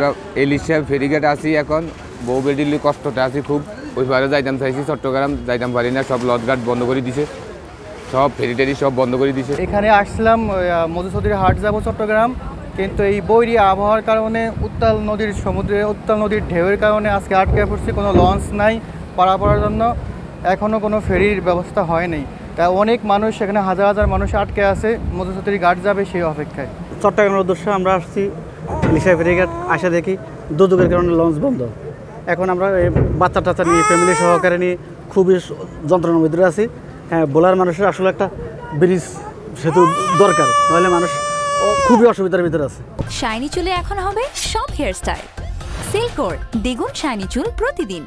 চট্টগ্রাম এলিশা ফেরিঘাট আছি এখন বউ বেডিলি কষ্টতে আছি খুব ওই পারে যাইতাম চাইছি চট্টগ্রাম যাইতাম পারি না সব লঞ্চঘাট বন্ধ করে দিছে সব ফেরি টেরি সব বন্ধ করে দিছে। এখানে আসলাম মধুচৌধুরী হাট যাব চট্টগ্রাম, কিন্তু এই বৈরী আবহাওয়ার কারণে সমুদ্রের উত্তাল নদীর ঢেউয়ের কারণে আজকে আটকে পড়ছি। কোনো লঞ্চ নাই পারাপারের জন্য, এখনও কোনো ফেরির ব্যবস্থা হয়নি। তাই অনেক মানুষ এখানে হাজার হাজার মানুষ আটকে আছে মধুচৌধুরী ঘাট যাবে সেই অপেক্ষায়। চট্টগ্রামের উদ্দেশ্যে আমরা আসছি এলিশা ফেরিঘাট, আসা দেখি দুর্যোগের কারণে লঞ্চ বন্ধ। এখন আমরা বাচ্চা টাচ্চা নিয়ে ফ্যামিলি সহকারে নিয়ে খুবই যন্ত্রণার ভিতরে আছি। হ্যাঁ, বোলার মানুষের আসলে একটা ব্রিজ সেতু দরকার, নাহলে মানুষ খুবই অসুবিধার ভিতরে আছে। শাইনি চুলে এখন হবে সব হেয়ারস্টাইল। সিল্কোর দ্বিগুণ শাইনি চুল প্রতিদিন।